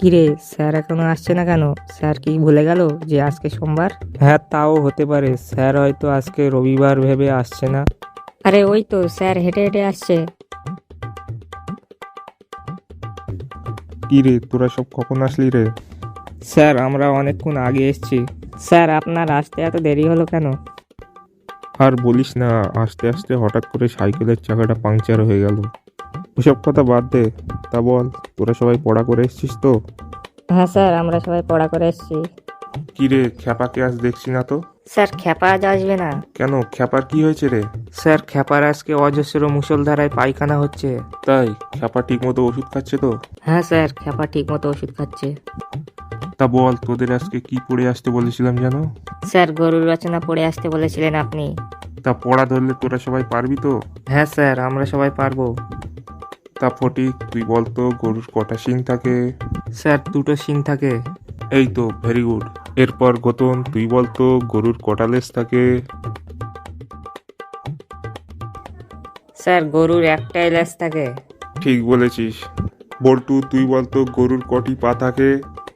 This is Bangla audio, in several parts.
কিরে, স্যার এখনো আসছে না কেন? স্যার কি ভুলে গেল যে আজকে সোমবার? হ্যাঁ, তাও হতে পারে। স্যার হয়তো আজকে রবিবার ভেবে আসছে না। আরে ওই তো স্যার হেঁটে হেঁটে আসছে। কি রে, তোরা সব কখন আসলি রে? স্যার, আমরা অনেকক্ষণ আগে এসেছি। স্যার আপনার আসতে এত দেরি হলো কেন? আর বলিস না, আস্তে আস্তে হঠাৎ করে সাইকেলের চাকাটা পাংচার হয়ে গেল। ওসব কথা বাদ দে। তা বল, তোরা সবাই পড়া করে এসছিস তো? হ্যাঁ স্যার, আমরা সবাই পড়া করে এসেছি। কি রে, খ্যাপাকে আজ দেখছি না তো? স্যার খ্যাপা আজ আসবে না। কেন, খ্যাপার কি হয়েছে রে? স্যার, খ্যাপার আজকে অজস্র মুষলধারায় পায়খানা হচ্ছে। তাই? খ্যাপা ঠিক মতো ওষুধ খাচ্ছে তো? হ্যাঁ স্যার, খ্যাপা ঠিক মতো ওষুধ খাচ্ছে। তা বল, তোদের আজকে কি পড়ে আসতে বলেছিলাম জানো? স্যার গরুর রচনা পড়ে আসতে বলেছিলেন আপনি। তা পড়া ধরলে তোরা সবাই পারবি তো? হ্যাঁ স্যার, আমরা সবাই পারবো। তা ফটিক, তুই বল তো গরুর কটা শিং থাকে? স্যার, দুটো শিং থাকে। এই তো, ভেরি গুড। এরপর গতন, তুই বল তো গরুর কটা লেজ থাকে? স্যার গরুর একটাই লেজ থাকে। ঠিক বলেছিস। বল্টু, তুই বল তো গরুর কটি পা থাকে?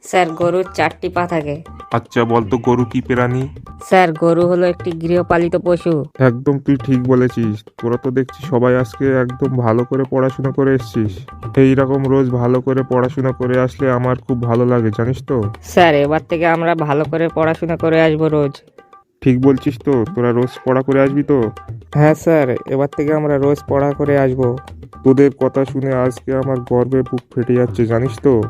স্যার গরুর 4টি পা থাকে। আচ্ছা, বল তো গরু কি প্রাণী? স্যার গরু হলো একটি গৃহপালিত পশু। একদম তুই ঠিক বলেছিস। তোরা তো দেখছি সবাই আজকে একদম ভালো করে পড়াশোনা করে এসছিস। এইরকম রোজ ভালো করে পড়াশোনা করে আসলে আমার খুব ভালো লাগে, জানিস তো? স্যার এবার থেকে আমরা ভালো করে পড়াশোনা করে আসবো রোজ। ঠিক বলছিস তো? তোরা রোজ পড়া করে আসবি তো? হ্যাঁ স্যার, এবার থেকে আমরা রোজ পড়া করে আসবো। তোদের কথা শুনে আজকে আমার গর্বে বুক ফেটে যাচ্ছে, জানিস তো?